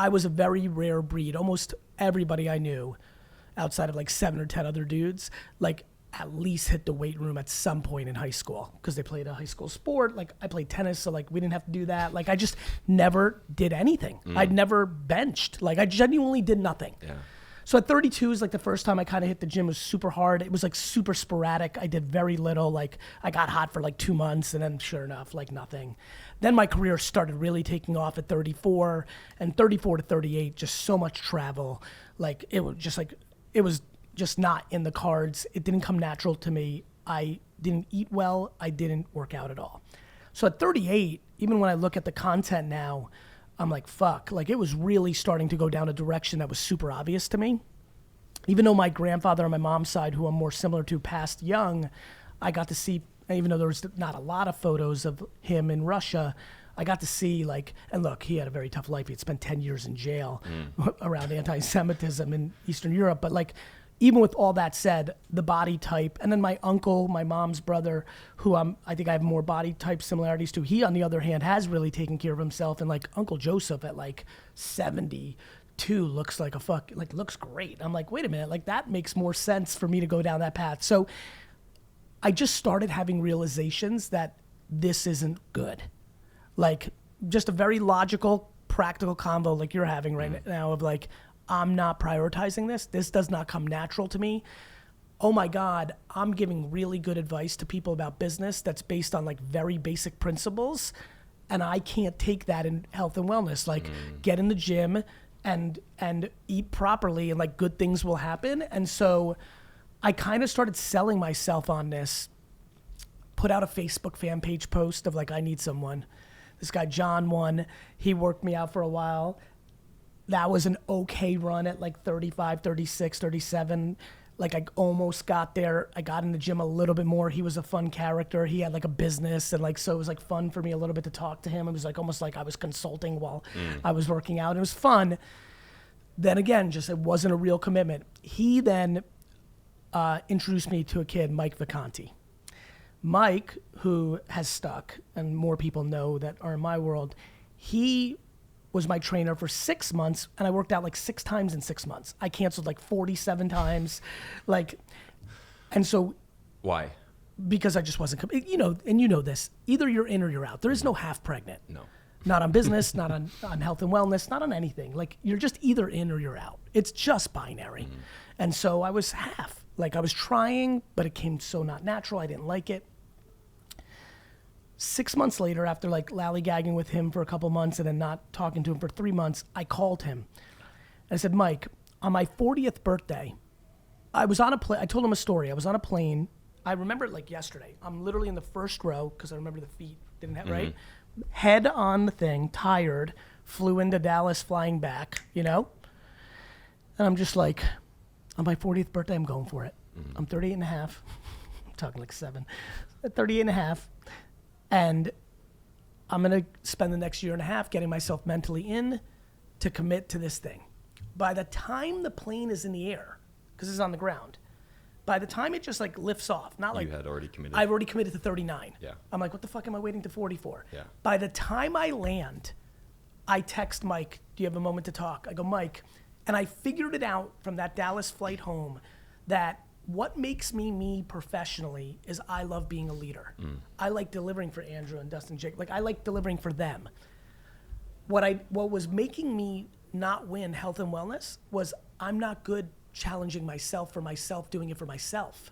I was a very rare breed. Almost everybody I knew, outside of like 7 or 10 other dudes, like at least hit the weight room at some point in high school because they played a high school sport. Like I played tennis, so like we didn't have to do that. Like I just never did anything. I'd never benched. Like I genuinely did nothing. Yeah. So at 32 is like the first time I kind of hit the gym. It was super hard. It was like super sporadic. I did very little. Like I got hot for like 2 months and then sure enough, like nothing. Then my career started really taking off at 34 and 34 to 38, just so much travel. Like it was just not in the cards. It didn't come natural to me. I didn't eat well. I didn't work out at all. So at 38, even when I look at the content now, I'm like, fuck. Like it was really starting to go down a direction that was super obvious to me. Even though my grandfather on my mom's side, who I'm more similar to, passed young, I got to see, even though there was not a lot of photos of him in Russia, I got to see like, and look, he had a very tough life. He'd spent 10 years in jail around anti-Semitism in Eastern Europe. But like, even with all that said, the body type, and then my uncle, my mom's brother, who I think I have more body type similarities to, he, on the other hand, has really taken care of himself. And like Uncle Joseph at like 72 looks like looks great. I'm like, wait a minute, like that makes more sense for me to go down that path. So I just started having realizations that this isn't good. Like just a very logical, practical convo like you're having right now of like, I'm not prioritizing this. This does not come natural to me. Oh my God, I'm giving really good advice to people about business that's based on like very basic principles. And I can't take that in health and wellness. Like get in the gym and eat properly and like good things will happen. And so I kind of started selling myself on this, put out a Facebook fan page post of like, I need someone. This guy, John won, he worked me out for a while. That was an okay run at like 35, 36, 37. Like I almost got there. I got in the gym a little bit more. He was a fun character. He had like a business and like, so it was like fun for me a little bit to talk to him. It was like almost like I was consulting while I was working out. It was fun. Then again, just it wasn't a real commitment. He then introduced me to a kid, Mike Vacanti. Mike, who has stuck, and more people know that are in my world, he was my trainer for 6 months, and I worked out like 6 times in 6 months. I canceled like 47 times, like, and so. Why? Because I just wasn't, you know, and you know this, either you're in or you're out. There is no half pregnant. No. Not on business, not on health and wellness, not on anything. Like you're just either in or you're out. It's just binary. And so I was half, like I was trying, but it came so not natural. I didn't like it. 6 months later, after like lollygagging with him for a couple months and then not talking to him for 3 months, I called him. And I said, Mike, on my 40th birthday, I was on a plane. I told him a story. I was on a plane. I remember it like yesterday. I'm literally in the first row because I remember the feet didn't have, right? Head on the thing, tired, flew into Dallas, flying back, you know? And I'm just like, on my 40th birthday, I'm going for it. I'm 38 and a half. I'm talking like 7. At 38 and a half. And I'm going to spend the next year and a half getting myself mentally in to commit to this thing. By the time the plane is in the air, because it's on the ground, by the time it just like lifts off, not like You had already committed. I've already committed to 39. Yeah. I'm like, what the fuck am I waiting to 44? Yeah. By the time I land, I text Mike, do you have a moment to talk? I go, Mike, and I figured it out from that Dallas flight home that what makes me me professionally is I love being a leader. I like delivering for Andrew and Dustin Jake. Like I like delivering for them. What was making me not win health and wellness was I'm not good challenging myself for myself, doing it for myself.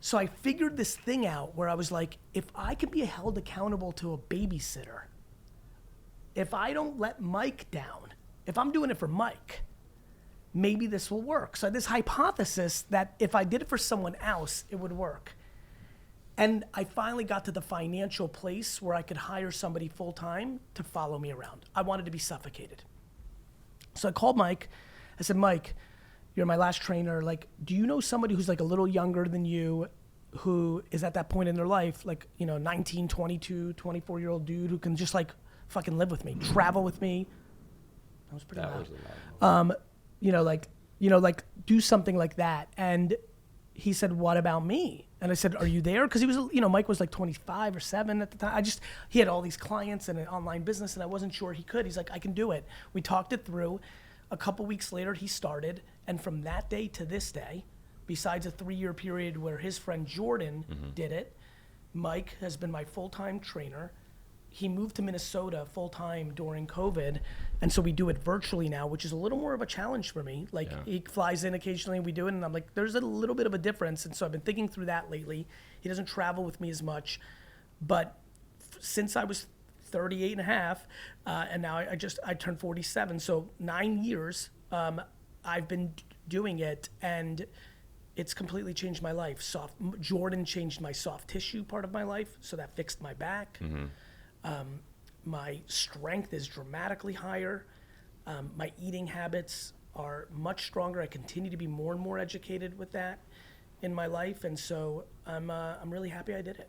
So I figured this thing out where I was like, if I can be held accountable to a babysitter, if I don't let Mike down, if I'm doing it for Mike, maybe this will work. So this hypothesis that if I did it for someone else, it would work. And I finally got to the financial place where I could hire somebody full time to follow me around. I wanted to be suffocated. So I called Mike. I said, Mike, you're my last trainer. Like, do you know somebody who's like a little younger than you, who is at that point in their life, like, you know, 19, 22, 24-year-old dude who can just like fucking live with me, travel with me. That was pretty loud. Was a loud You know, like do something like that. And he said, what about me? And I said, "Are you there?" Because he was, Mike was like 25 or 7 at the time. He had all these clients and an online business, and I wasn't sure he could. He's like, "I can do it." We talked it through. A couple weeks later, he started, and from that day to this day, besides a 3-year period where his friend Jordan did it, Mike has been my full-time trainer. He moved to Minnesota full-time during COVID, and so we do it virtually now, which is a little more of a challenge for me. Like, he flies in occasionally, we do it, and I'm like, there's a little bit of a difference, and so I've been thinking through that lately. He doesn't travel with me as much, but since I was 38 and a half, and now I turned 47, so 9 years, I've been doing it, and it's completely changed my life. Jordan changed my soft tissue part of my life, so that fixed my back. My strength is dramatically higher. My eating habits are much stronger. I continue to be more and more educated with that in my life, and so I'm really happy I did it.